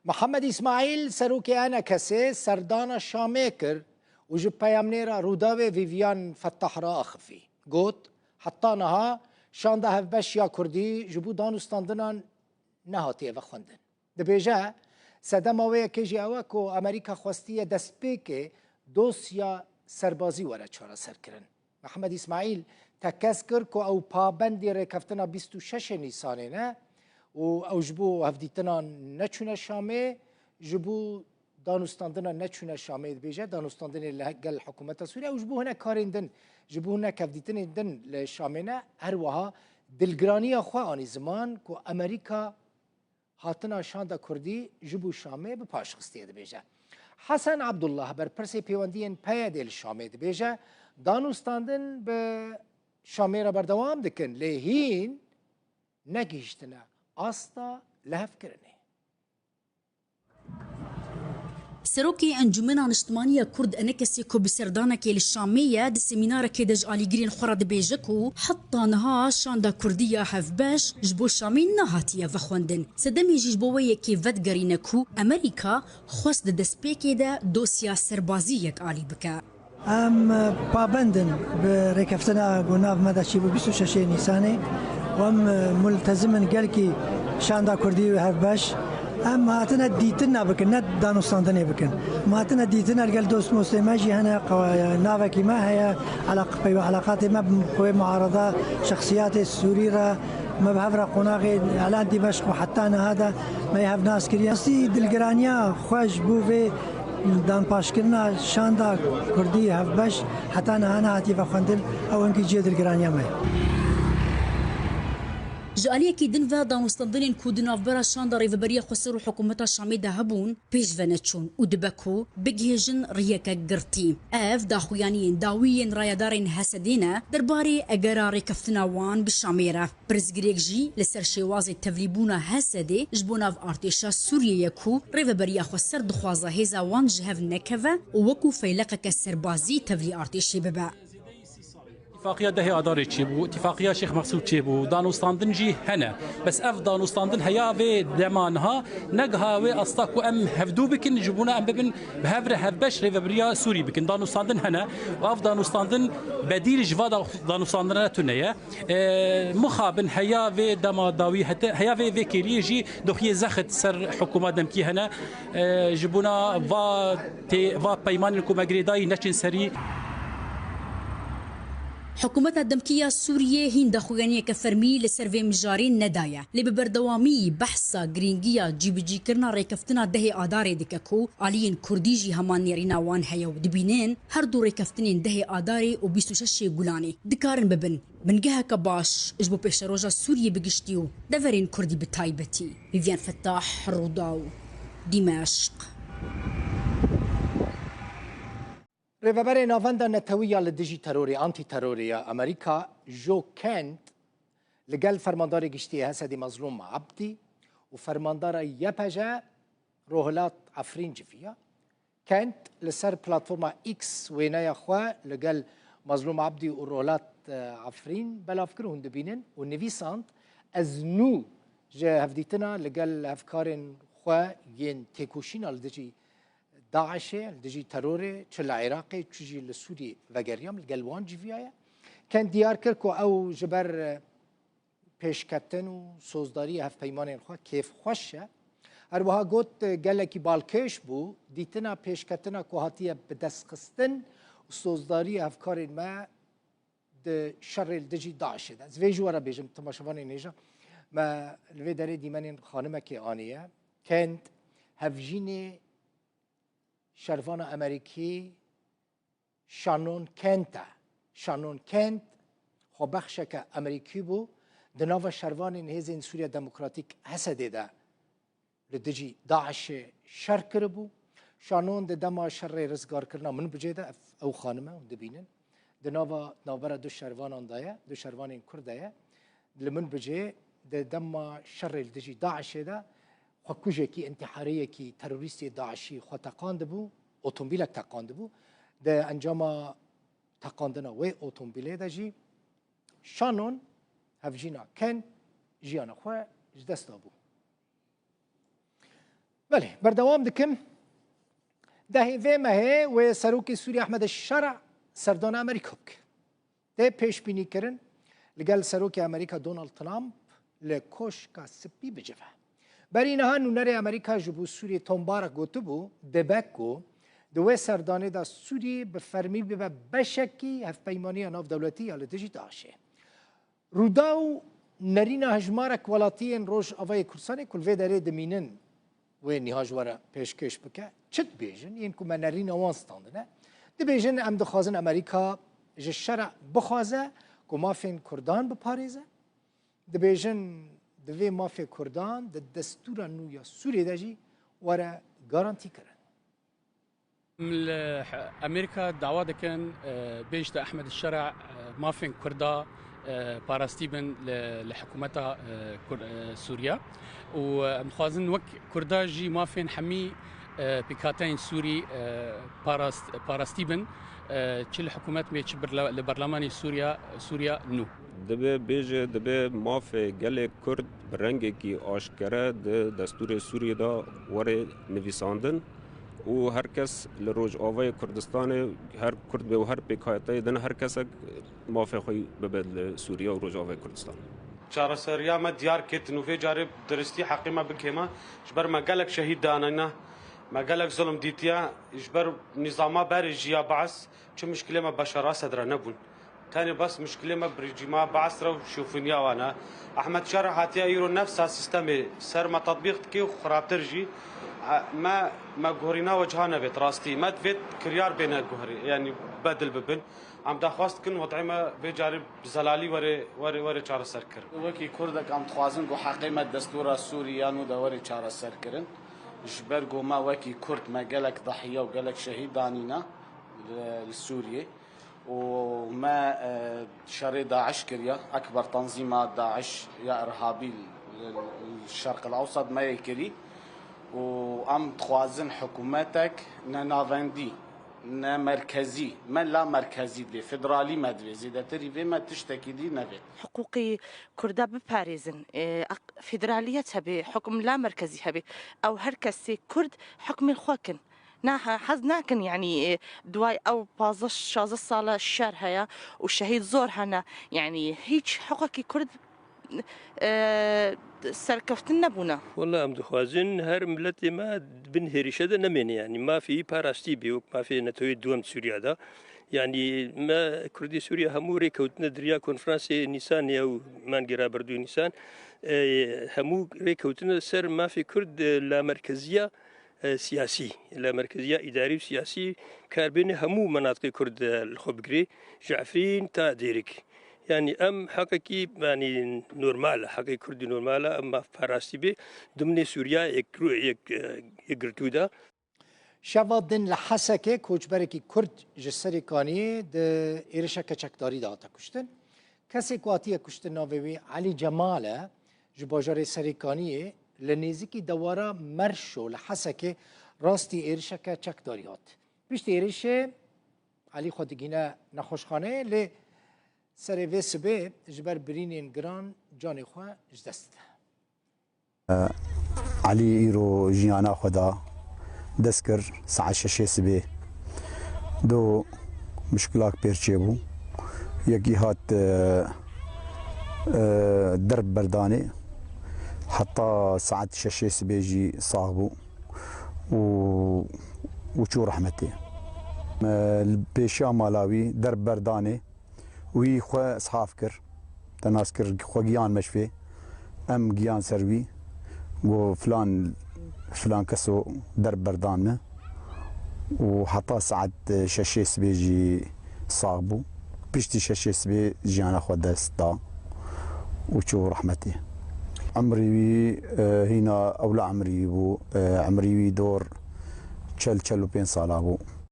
محمد اسماعیل سروکی انا کسی سردان شامیکر و جب پیامنیرا روداوی ویویان فتح را اخفی گوت حتی نها شانده هفبش یا کردی جبو دانستاندنان نهاتیه و خوندن دبیجه سدماوی کجی اوه که امریکا خواستی دست پیک دوسیا سربازی وره چارا سر کرن محمد اسماعیل تکس کر که او پابندی رکفتنا 26 نیسانه نه و او جبو هفدیتنا نچونه شامه جبو دانستاندنا نچونه شامه بیجه دانستاندن لگل حکومت سوریه او جبو هنه کاریندن جبو هنه کفدیتن دن لشامه نه هر وها دلگرانی خواه آنی زمان که امریکا هاتنا شانده کردی جبو شامه به پاش خستیه بیجه حسن عبدالله بر پرسی پیوندین پیاده لشامه بیجه دانستاندن به شامه را بردوام دکن لیهین نگیشتنه استا لهف کرنه سروكي انجمنا نشتمانية كرد انكسي كو بسردانا كي للشامية دي سيمينار كي دج آلي جرين خورد بيجكو حتى نها شاندا كردية هفباش جبو الشامي نهاتية وخوندن سدمي جيجبوية كي فتقرينكو امريكا خواست دسبيكي دا دوسيا سربازية آلي بكا بابندن بريكفتنا قناف مدى شيبو 26 نيساني وام ملتزمن قالكي شاندا كردي وهفباش اما هاتنا ديتنا بكن ند دانستاندني بكن ما هاتنا ديتنا قال دوست مسلماجي هنا نافكي ما هي علاقات ما بقوى معارضة شخصيات السورية ما بهفرا قناغي على دمشق وحتى أنا هذا ما يهف ناس كريا سي دلقرانيا خوش بوفي دان باشكرنا شاندا كردي هفبش حتى أنا هاتي فخندل أو إنك جيد دلقرانيا ما جاليه كي دنفا دانستاندنين كودناف برا شاندا ريفبريا خسروا حكومتا الشامي دهبون بيش فنتشون ودبكو بجهجن ريكا قرتي اف داخويانين داويين رايدارين هسدينا درباري اقراري كفتناوان بالشاميرة برزقريك جي لسر شوازي تفليبونا هسدي جبونا في ارتيشا سوريا يكو ريفبريا خسر دخوازا هيزا وان جهف نكفا ووكو فيلقا كسربازي تفلي ارتيشي ببا اتفاقية دهي أداري تشيبو اتفاقية شيخ مقصود تشيبو دانوستاندن جي هنا بس اف دانوستاندن هيا في دمانها نقها في أصطاكو أم هفدو بكن جبونا أم ببن بهفر هفبش ريفبريا سوري بكن دانوستاندن هنا واف دانوستاندن بديل جفا دانوستاندن تنيا مخابن هيا في دما داوي هيا في كيري جي دخيه زخت سر حكومة دمكي هنا جبونا فا بيمان الكوماغريداي نشن سري حكومة الدمكية السورية هين دخوغانية كفرمي لسرفي مجارين ندايا اللي ببردوامي بحثا جرينجيا جي كرنا ريكفتنا دهي آداري دكاكو عليين كرديجي همان نيرينا وان هيا ودبينين هردو ريكفتنين دهي آداري و 26 قولاني دكارن ببن من جهة كباش اجبو بيشتروجا سوريا بقشتيو دفرين كردي بتايبتي فيفيان فتاح روداو دمشق ريفبري نافندا نتويا لديجي تروري انتي تروري امريكا جو كانت لقال فرمانداري قشتي هسدي مظلوم عبدي وفرماندار يبجا روهلات عفرين جفيا كانت لسر بلاتفورما اكس وينايا خوا لقال مظلوم عبدي وروهلات عفرين بلافكرون دبينن ونفيسانت ازنو جا هفديتنا لقال هفكارن خوا ين تيكوشينا لديجي داعش لدجي تروري تشل عراقي تشجي لسوري وغريام الجلوان جيفيايا كان ديار كركو او جبر پیشکتن و سوزداری هف پیمان خو کیف خوشه هر وها گوت گلکی بالکش بو دیتنا پیشکتنا کو هاتیه به دست خستن و سوزداری هف کار ما د شر دجی داعش ده زوی جوارا بیجم تماشوان نیجا ما لوی داره دیمن خانمه که آنیه کند هفجینی شروان امریکی شانون کنت خو بخشه که امریکی بو دناو شروان هزین سوریا دموکراتیک حسده ده لدجی داعش شر کربو شانون ده دما شر رزگار کرنا من بجیده او خانمه دبینن دناو نابرا دو شروان آندایه دو شروان کرده لمن بجی ده دما شر لدجی داعش ده خو کجه کی انتحاریه کی تروریستی داعشی خو تقاند بو اتومبیلک تقاند بو ده انجام تقاندنا و اتومبیله ده جی شانون هفجینا کن جیانا خو جدستا بو بله بردوام دکم دهی و مه و سروک سوریه احمد الشرع سردان امریکاک ده پیش بینی کرن لگل سروک امریکا دونالد ترامپ لکوشکا سپی بجوه بری نها نونر امریکا جبو سوریه تنبارا گوتو بو دبکو دوی سردانه دا سوریه به فرمی به بشکی هف پیمانی ناف دولتی یا لدجی داشه روداو نرین هجمارک ولاتین روش آوای کرسانی کل وی داره دمینن و نیهاج وره پیشکش بکه چت بیجن این که من نرین آوانستانده نه دی بیجن ام دخوازن امریکا جه شرع بخوازه که مافین کردان بپاریزه دی بیجن دوی مافی کردان دی دستور نویا سوری داجی وره گارانتی کرن امريكا دعوة كان بيجت احمد الشرع مافين كردا باراستيبن لحكومتها سوريا ومخازن وك كردا جي مافين حمي بكاتين سوري باراستيبن تشيل حكومات مي لبرلماني سوريا نو دبه بیجه دبه ماف گل کرد برنگی کی آشکره دستور سوریه دا وره نویساندن و هر کس لروج آوای کردستان هر کرد به و هر پیکایته دن هر کس ماف خوی ببد سوریه و روج آوای کردستان چاره سریا ما دیار کت نو في جارب درستی حقیقه بکما جبر ما قالك شهید دانینا ما قالك ظلم دیتیا جبر نظاما برجیا بعث چه مشكله ما بشرا صدر نبون تاني بس مشكله ما برجما بعث رو شوفنيا وانا احمد شرح هاتيا يرو نفس سيستم سر ما تطبيق كي خرابترجي ما جورينا وجهنا بيت راستي ما تفيت كريار بين جوهري يعني بدل ببن عم دخواست كن وضعي ما بيجارب زلالي وري چار سركر وكي كردك عم تخوازن جو حقيمة دستور السوريانو دا وري چار سركرن جبر جو ما وكي كرد ما قالك ضحية وقالك شهيد دانينا للسورية وما شر داعش كريا أكبر تنظيمات داعش يا إرهابي الشرق الأوسط ما يكري وعم تخوازن حكومتك نافندي نا مركزي ما لا مركزي دي فدرالي ما دي زيادة تري ما تشتكي دي نبي حقوقي كردا بباريزن فدرالية هبي حكم لا مركزي هبي أو هركسي كرد حكم الخوكن ناها حظ ناكن يعني دواي او بازش شاز الصالة الشهر هيا والشهيد زور هنا يعني هيك حقوقي كرد سركفتنا بونا والله ام دخوازن هر ملتي ما بنهري شده نمين يعني ما في باراستي بيوك ما في نتوي دوم سوريا دا يعني ما كردي سوريا هموري كوتنا دريا كونفرنسي نيسان يا مانجرا بردو نيسان همو ريكوتنا سر ما في كرد لا مركزيه سياسي لا مركزيه اداري وسياسي كاربين همو مناطق كرد الخبقري جعفرين تا ديرك يعني ام حقيقي يعني نورمال حقيقي كردي نورمال اما فراستي بي ضمن سوريا يقرتودا شوادن لحسكه کوچبرکی کرد جسری کانی د ایرشا کچکداری داتا کشتن کسی قاطی کشتن ناوی علی جماله جباجار سریکانی لنزیکی دوارا مرشو لحسكه راستی ایرشا کچکداریات بیشت ایرشه علی خودگینه نخوشخانه ل سر سبه جبر برینین گران جان خواه جدست علي إيرو جيانا خدا دسكر ساعة شاشة سبه دو مشكلات بيرشيبو يكي هات درب برداني حتى ساعة شاشة سبه جي صاحبو وشو رحمتي البيشا مالاوي درب برداني وي خو اصحاف كر تناسكر خو جيان مشفي ام جيان سروي و فلان كسو درب بردانه وحطا ساعد شاشيس بيجي صاحبو بيشتي شاشيس بي جيانا خو دستا وشو رحمتي عمري هنا اولا عمري بو عمري دور تشل 5 سالة بو